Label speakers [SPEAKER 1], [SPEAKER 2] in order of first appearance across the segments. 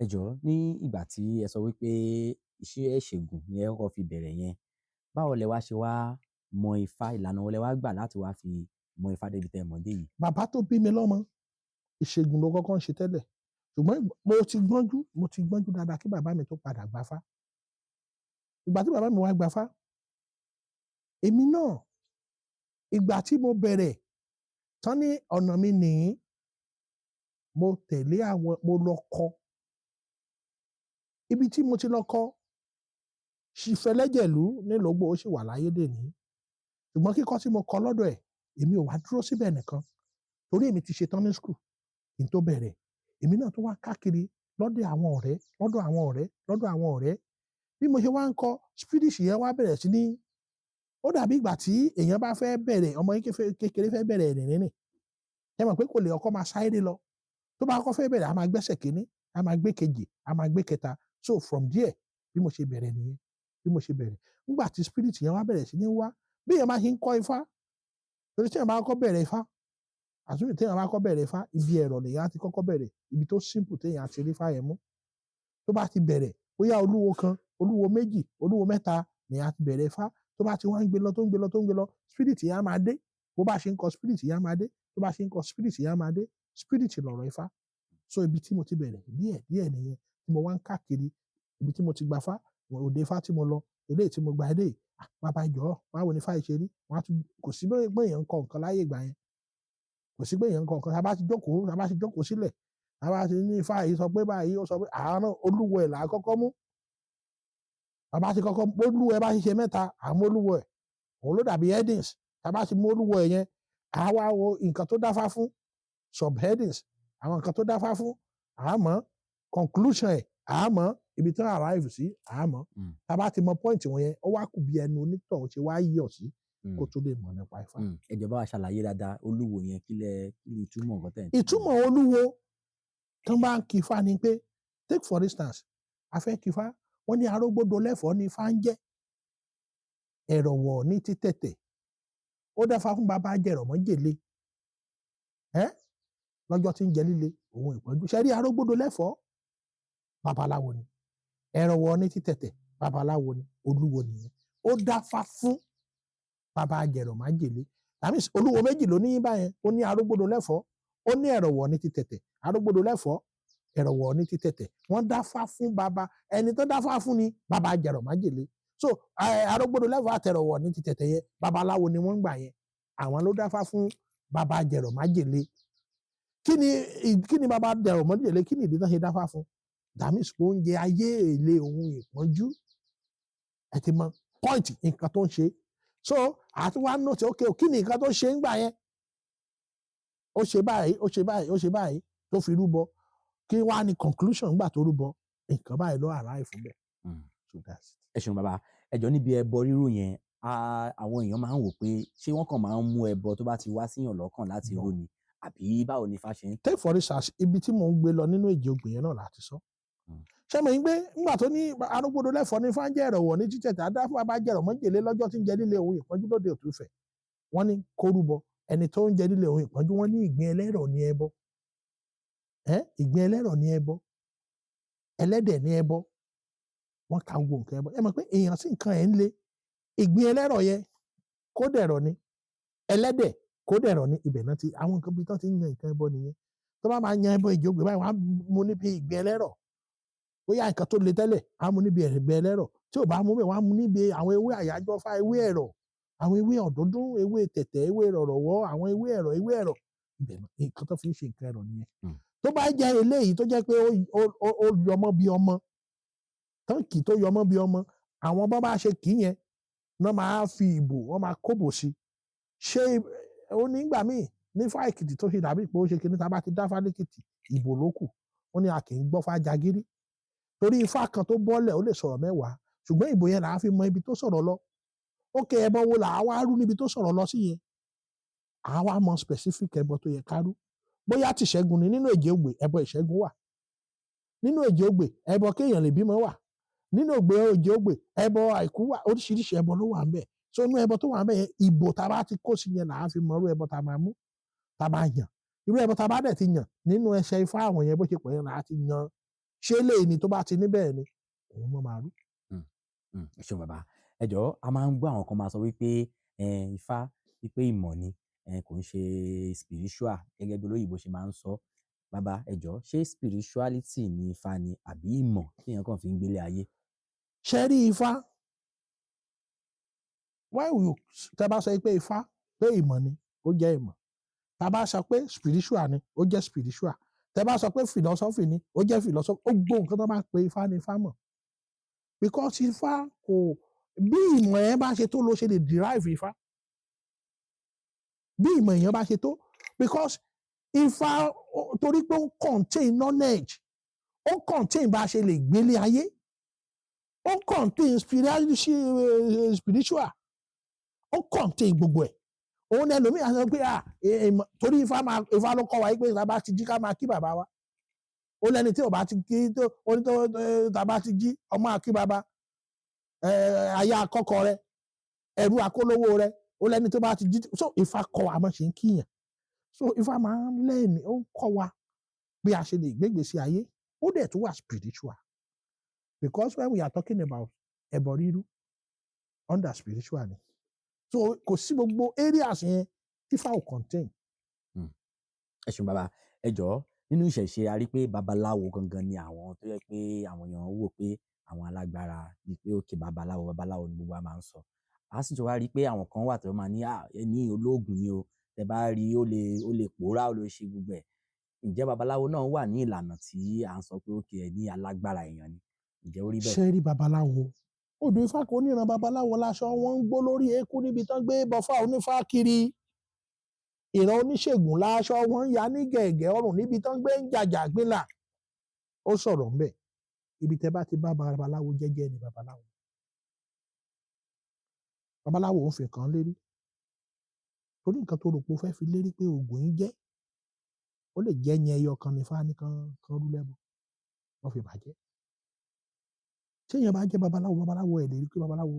[SPEAKER 1] Ẹ jọ̀ọ́ ní ìgbà tí ẹ sọ wípé iṣẹ́ ìṣègùn ni ẹ kọ́kọ́ fi bẹ̀rẹ̀ yẹn, báwo lẹ wá ṣe wá mọ Ifá, ìlànà wo lẹ wá gbà láti wá fi mọ Ifá débi tẹ́ ẹ mọ̀ dé yìí?
[SPEAKER 2] Bàbá tó bí mi lọ́mọ ìṣègùn ló kọ́kọ́ ń ṣe tẹ́lẹ̀ ṣùgbọ́n mo ti gbọ́njú dáadáa kí bàbá mi tó padà gbafá. Ìgbà tí bàbá mi wá gbafá, èmi náà ìgbà tí mo bẹ̀rẹ̀ tán ní ọ̀nà mi nìyí, mo tẹ̀lé mo lọ kọ́. Ibi tí mo ti lọ kọ́, Ṣìfẹ́lẹ́jẹ̀lú nílògbò ó sì wà láyé dèní. Ṣùgbọ́n kíkọ́ tí mo kọ́ lọ́dọ̀ ẹ̀, èmi ò wá dúró síbẹ̀ nìkan. Torí èmi ti ṣe tán ní school kí n tó bẹ̀rẹ̀. Èmi náà tó wá káàkiri lọ́dọ̀ àwọn ọ̀rẹ́. Bí mo ṣe wá ń kọ́, spirit yẹn wá bẹ̀rẹ̀ sí ní. Ó dàbí ìgbà tí èèyàn bá fẹ́ bẹ̀rẹ̀, ọmọ kékeré fẹ́ bẹ̀rẹ̀ ìrìn. Ẹ mọ̀ pé kò lè ọkọ máa sáré lọ. Tó bá kọ́ fẹ́ bẹ̀rẹ̀, a máa gbẹ́sẹ̀ kíní, a máa gbé kejì, a máa gbé kẹta. So from there, bí mo ṣe bẹ̀rẹ̀ nìyẹn. Nígbà tí spirit yẹn wá bẹ̀rẹ̀ sí ní wá, bí èèyàn máa ṣe ń kọ́ Ifá, torí tí èèyàn bá kọ́ bẹ̀rẹ̀ Ifá, àtúntò tí èèyàn bá kọ́ bẹ̀rẹ̀ Ifá, ibi ẹ̀rọ lèèyàn á ti kọ́kọ́ bẹ̀rẹ̀, ibi tó simple tí èèyàn á ti rí Ifá yẹn mú. Tó bá ti bẹ̀rẹ̀, bóyá olúwo kan, olúwo méjì, olúwo mẹ́ta lèèyàn á ti bẹ̀rẹ̀ Ifá. Tó bá ti wá ń gbé lọ, spirit yẹn á máa dé. Bó bá ṣe ń kọ́ spirit yẹn á máa dé. Tó bá ṣe ń kọ́ spirit yẹn á máa dé. Spirit lọ̀rọ̀ Ifá. So ibi tí mo ti bẹ̀rẹ̀ díẹ̀ nìyẹn, tí mo wá ń káàkiri ibi tí mo ti gbafá, òde Ifá tí mo lọ, eléyìí tí mo gba eléyìí. Bàbá jọ̀ọ́, báwo ni Ifá yìí ṣe rí? Kò sí pé èèyàn ń kọ nǹkan láyé ìgbà yẹn. Kò sí pé èèyàn ń kọ nǹkan. Tá bá ti jókòó sílẹ̀, tá bá ti ní Ifá yìí sọ pé báyìí, ó sọ pé àárọ̀ olúwo ẹ̀ là á kọ́kọ́ mú. Bàbá ti kọ́kọ́ olúwo ẹ̀ bá ti ṣe mẹ́ta, àmọ́ olúwo ẹ̀. Òun ló dàbí headings. Tá bá ti mú olúwo ẹ̀ yẹn, àá wá wo nǹkan tó dáfá fún subheadings. Àwọn nǹkan tó dáfá fún, àmọ́ conclusion ẹ̀, àmọ́ ibi tí wọ́n arrive sí, àmọ́. Tá bá ti mọ point wọn yẹn, ó wá kù bí ẹnu onítọ̀hún ṣe wá yọ̀ sí kó tó lè mọ̀ nípa Ifá.
[SPEAKER 1] Ẹ jọ̀ọ́ bá wa ṣàlàyé dáadáa olúwo yẹn kí ni ìtumọ̀ nǹkan tẹ̀ ń.
[SPEAKER 2] Ìtumọ̀ olúwo tán bá ń kí Ifá ni pé, take for instance, a fẹ́ kí Ifá, wọ́n ní arógbódo lẹ́fọ̀ọ́ ní Ifá ń jẹ́. Ẹ̀rọ̀wọ̀ ní títẹ̀tẹ̀. Ó dáfá fún bàbá jẹ̀rọ̀mọ́jèlé. Lọ́jọ́ tí ń jẹ líle, òun ìpọ́njú. Ṣé rí arógbódo lẹ́fọ̀ọ́? Babaláwo ni. Ẹ̀rọ̀wọ̀ ní títẹ̀tẹ̀, babaláwo ni. Olúwo nìyẹn. Ó dáfá fún bàbá jẹ̀rọ̀mọ́jèlé. That means olúwo méjì ló ní báyẹn. Ó ní arógbódo lẹ́fọ̀ọ́, ó ní ẹ̀rọ̀wọ̀ ní títẹ̀tẹ̀. Arógbódo lẹ́fọ̀ọ́, ẹ̀rọ̀wọ̀ ní títẹ̀tẹ̀. Wọ́n dáfá fún bàbá, ẹni tó dáfá fún ni bàbá jẹ̀rọ̀mọ́jèlé. So arógbódo lẹ́fọ̀ọ́ àtẹ̀rọ̀wọ̀ ní títẹ̀tẹ̀ yẹn, babaláwo ni wọ́n ń gbà yẹn. Àwọn ló dáfá fún bàbá jẹ̀rọ̀mọ́jèlé. Kí ni bàbá jẹ̀rọ̀mọ́jèlé, kí ni ìdí tán ṣe dáfá fún? That means oúnjẹ ayé èlé ohun ìpọ́njú. Ẹ ti mọ point nǹkan tó ń ṣe. So àti wá note, okay, kí ni nǹkan tó ṣe ń gbà yẹn? Ó ṣe báyìí tó fi rúbọ. Kí wá ní conclusion gbà tó rúbọ? Nǹkan báyìí ló arrive fún bẹ́ẹ̀. So that's it.
[SPEAKER 1] Ẹ ṣeun bàbá. Ẹ jọ̀ọ́ níbi ẹbọ rírú yẹn, àwọn èèyàn máa ń wò pé ṣé wọ́n kàn máa ń mú ẹbọ tó bá ti wá síyàn lọ́kàn láti rú ni, àbí báwo ni Ifá ṣe ń.
[SPEAKER 2] Take for instance, ibi tí mò ń gbé lọ nínú Èjì Ògbè yẹn náà láti sọ. Ṣé mo ń gbé nígbà tó ní arógbódo lẹ́fọ̀ọ́ ní Ifá ń jẹ́ ẹ̀rọ̀wọ̀ ní títẹ̀tẹ̀, adá fún bàbá jẹ̀rọ̀mọ́jèlé lọ́jọ́ tí ń jẹ líle ohun ìpọ́njú lóde Òtúfẹ̀. Wọ́n ní kó rúbọ. Ẹni tó ń jẹ líle ohun ìpọ́njú, wọ́n ní ìgbín ẹlẹ́rọ̀ ní ẹbọ. Ìgbín ẹlẹ́rọ̀ ní ẹbọ. Ẹlẹ́dẹ̀ ní ẹbọ. Wọ́n ka gbogbo nǹkan ẹbọ. Ẹ mọ̀ pé èèyàn sì nǹkan ẹ̀ ń le. Ìgbín ẹlẹ́rọ̀ yẹn kó dẹ̀rọ̀ ni. Ẹlẹ́dẹ̀ kó dẹ̀rọ̀ ni. Ibẹ̀ náà ti àwọn nǹkan bí tán ti ń yan nǹkan ẹbọ nìyẹn. Tó bá máa yan ẹbọ Èjì Ògbè báyìí, wọ́n á mú níbi ìgbín ẹlẹ́rọ̀. Bóyá nǹkan tó le tẹ́lẹ̀, á mú níbi ìgbín ẹlẹ́rọ̀. Tí ò bá mú bẹ́ẹ̀, wọ́n á mú níbi àwọn ewé àyájọ́ Ifá, ewé ẹ̀rọ̀, àwọn ewé ọ̀dúndún, ewé tẹ̀tẹ̀, ewé rọ̀rọ̀wọ́, àwọn ewé ẹ̀rọ̀. Ibẹ̀ náà nǹkan tó fi ń ṣe nǹkan ẹ̀rọ̀ nìyẹn. Tó bá jẹ́ eléyìí tó jẹ́ pé ó yọmọ bí ọmọ, tán kì tó yọmọ bí ọmọ, àwọn bá ṣe kì í yẹn náà máa fi ìbò, wọ́n máa kóbò sí. Ṣé ó ní ìgbà míì ní Ifá Èkìtì tó ṣe dàbí pé ó ṣe kíní, tá bá ti dáfá lÉkìtì, ìbò ló kù. Ó ní a kì í gbọ́ Ifá jagírí. Torí Ifá kan tó bọ́lẹ̀ ó lè sọ̀rọ̀ mẹ́wàá, ṣùgbọ́n ìbò yẹn là á fi mọ ibi tó sọ̀rọ̀ lọ. Ókè, ẹbọ wo là á wá rú níbi tó sọ̀rọ̀ lọ sí yẹn? À wá mọ specific ẹbọ tó yẹ ká rú. Bóyá ti ìṣẹ́gun ni, nínú Èjì Ògbè ẹbọ ìṣẹ́gun wà. Nínú Èjì Ògbè ẹbọ kéèyàn lè bímọ wà. Nínú Èjì Ògbè ẹbọ àìkú wà. Oríṣiríṣi ẹbọ ló wà ńbẹ̀. So inú ẹbọ tó wà ńbẹ̀ yẹn, ìbò tá bá ti kó sí yẹn là á fi mọ irú ẹbọ tá máa mú, tá máa yàn. Irú ẹbọ tá bá dẹ̀ ti yàn nínú ẹsẹ̀ Ifá àwọn yẹn bó ṣe pọ̀ yẹn là á ti yan ṣé léyìí ni tó bá ti níbẹ̀ ni òun mọ́ máa rú.
[SPEAKER 1] Ẹ ṣeun bàbá. Ẹ jọ̀ọ́ a máa ń gbọ́ àwọn kan máa sọ wípé ifá wípé ìmọ̀ ni kò ń ṣe spiritual gẹ́gẹ́ bí olóyìnbó ṣe máa ń sọ. Bàbá ẹ jọ̀ọ́ ṣé spirituality ni ifá ni àbí ìmọ̀ tí èèyàn kàn fi ń gbélé ayé?
[SPEAKER 2] Ṣé rí ifá tẹ́ bá sọ pé ifá pé ìmọ̀ ni ó jẹ́ ìmọ̀, tá bá sọ pé spiritual ni ó jẹ́ spiritual, tẹ́ bá sọ pé philosophy ni ó jẹ́ philosophy, ó gbó nǹkan tó bá pe ifá ni ifá mọ̀. Because ifá kò bí ìmọ̀ yẹn bá ṣe tó ló ṣe lè derive ifá. Bí ìmọ̀ èèyàn bá ṣe tó, because ifá torí pé ó contain knowledge, ó contain bá a ṣe lè gbélé ayé, ó contain spiritual, ó contain gbogbo ẹ̀. Òun ni ẹlòmíì á sọ pé torí ifá ló kọ́ wa pé tá bá ti jí ká máa kí bàbá wa. Ó lẹ́ni tí ò bá ti kí tá bá ti jí ọmọ á kí bàbá, aya àkọ́kọ́ rẹ̀, ẹrú akólówó rẹ̀, ó lẹ́ni tó bá ti jí. So ifá kọ́ wa bó ṣe ń kíyàn. So ifá máa ń lẹ́ni ó ń kọ́ wa bí a ṣe lè gbégbèsè ayé. Ó dẹ̀ tún wà spiritual. Because when we are talking about ẹbọ rírú, under spiritual ni. So kò sí gbogbo areas yẹn tí ifá ò contain.
[SPEAKER 1] Ẹ ṣeun bàbá. Ẹ jọ̀ọ́ nínú ìṣẹ̀ṣe a rí pé babaláwo gangan ni àwọn tó yẹ pé àwọn èèyàn wò pé àwọn alágbára bíi pé òkè babaláwo ni gbogbo wa máa ń sọ. A sì tún wá rí pé àwọn kan wà tó máa ní ẹni olóògùn ni o, tẹ́ bá rí ó lè pòórá, ó lè ṣe gbogbo ẹ̀. Ǹjẹ́ babaláwo náà wà ní ìlànà tí à ń sọ pé òkè ẹ ní alágbára èèyàn ni? Ǹjẹ́ ó rí bẹ́ẹ̀?
[SPEAKER 2] Ṣé rí babaláwo? Odù ifá kò níran babaláwo láṣọ wọn ń gbó lórí eékún níbi tán gbé bọfá onífá kiri. Ìran oníṣègùn láṣọ wọn ń ya ní gẹ̀gẹ̀ ọrùn níbi tán gbé ń jàjà gbélà. Ó sọ̀rọ̀ ńbẹ̀. Ibi tẹ́ bá ti bá babaláwo jẹ́jẹ́ ni babaláwo. Babaláwo ń fi nǹkan lérí. Torí nǹkan tó rò pé ó fẹ́ fi lérí pé òògùn yín jẹ́, ó lè jẹ́ ẹyin ẹyọ kan ní ifá ní kan rú lẹ́bọ. Wọ́n fi bàjẹ́. Tí èèyàn bá jẹ́ babaláwo ẹ̀ lè rí pé babaláwo.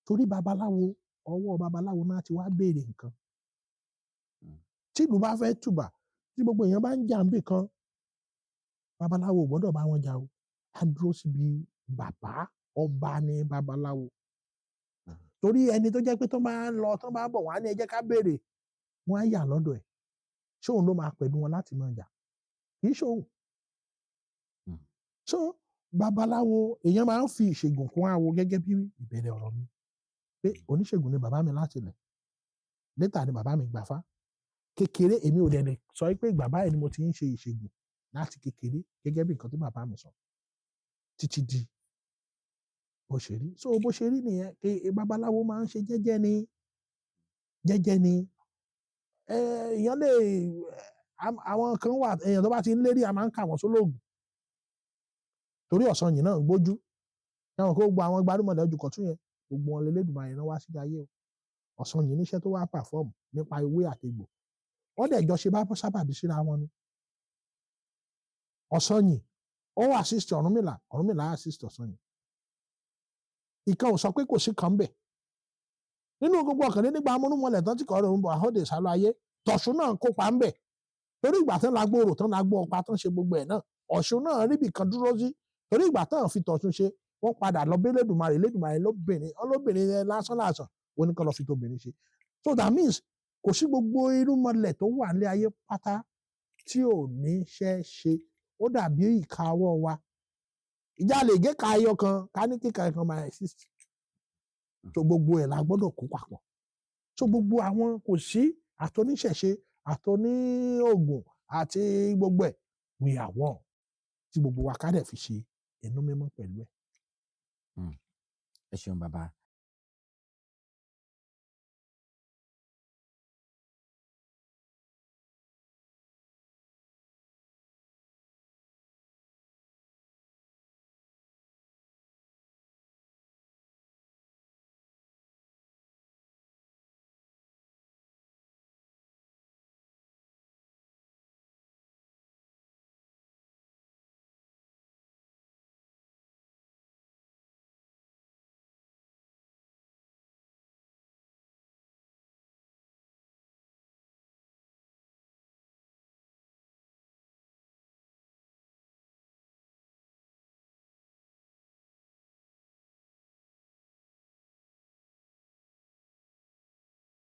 [SPEAKER 2] Torí babaláwo, ọwọ́ babaláwo náà ti wá béèrè nǹkan. Tí ìlú bá fẹ́ tùbà, tí gbogbo èèyàn bá ń jà níbì kan, babaláwo ò gbọ́dọ̀ bá wọn jà o. Á dúró síbi bàbá, ọba ni babaláwo. Torí ẹni tó jẹ́ pé tó máa ń lọ, tó bá bọ̀ wá ní ẹ jẹ́ ká béèrè, wọ́n á yà lọ́dọ̀ ẹ̀. Ṣé òun ló máa pẹ̀lú wọn láti máa jà? Kì í ṣe òun. So babaláwo, èèyàn máa ń fi ìṣègùn kún awo gẹ́gẹ́ bí ìbẹ̀rẹ̀ ọ̀rọ̀ mi. Pé oníṣègùn ni bàbá mi láti ilẹ̀. Later ni bàbá mi gbàfá. Kékeré èmi ò dẹ̀ sọ pé ìgbà báyìí ni mo ti ń ṣe ìṣègùn láti kékeré gẹ́gẹ́ bí nǹkan tí bàbá mi sọ. Títí di bó ṣe rí. So bó ṣe rí nìyẹn pé babaláwo máa ń ṣe jẹ́jẹ́ ni. Jẹ́jẹ́ ni. Èèyàn lè àwọn kan wà èèyàn tó bá ti ń lérí a máa ń kà wọ́n sólóògùn. Torí ọ̀sán yìí náà gbójú. Táwọn kó gbogbo àwọn gbárùmọ̀lẹ̀ Ojúkọ̀tún yẹn, gbogbo wọn lélẹ́dùmarè rán wá sílé ayé o. Ọ̀sán yìí níṣẹ́ tó wá perform nípa ewé àtegbò. Wọ́n dẹ̀ jọ ṣe bá sábàbí síra wọn ni. Ọ̀sán yìí ó assist Ọ̀rúnmìlà, Ọ̀rúnmìlà assist ọ̀sán yìí. Ìkan ò sọ pé kò sí kan bẹ̀. Nínú gbogbo ọ̀kànlé nígbà amúnúmọ̀lẹ̀ tán tí kò rọrùn bọ̀ àhóde sálọ ayé, tọ̀ṣun náà kópa ń bẹ̀. Torí ìgbà tán lágbó orò tán lágbó ọ̀pá tán ṣe gbogbo ẹ̀ náà, Ọ̀ṣun náà ríbì kan dúró sí. Torí ìgbà tán fi tọ̀ṣun ṣe, wọ́n padà lọ bí Elédùmarè lóbìnrin lásán wọ́n ní kán lọ fi tóbìnrin ṣe. So that means kò sí gbogbo irúnmọlẹ̀ tó wà ní ayé pátá tí ò ní ṣe. Ó dàbí ìka ọwọ́ wa. Ìjà lè gé ka ẹyọ kan, ká ní kíka ẹ̀kan máa exist. So gbogbo ẹ̀ la gbọ́dọ̀ kó papọ̀. So gbogbo àwọn kò sí àtòníṣẹ̀ṣe, àtòníògùn àti gbogbo ẹ̀. We are one. Tí gbogbo wa ká dẹ̀ fi ṣe inú mímọ́ pẹ̀lú ẹ̀.
[SPEAKER 1] Ẹ ṣeun bàbá.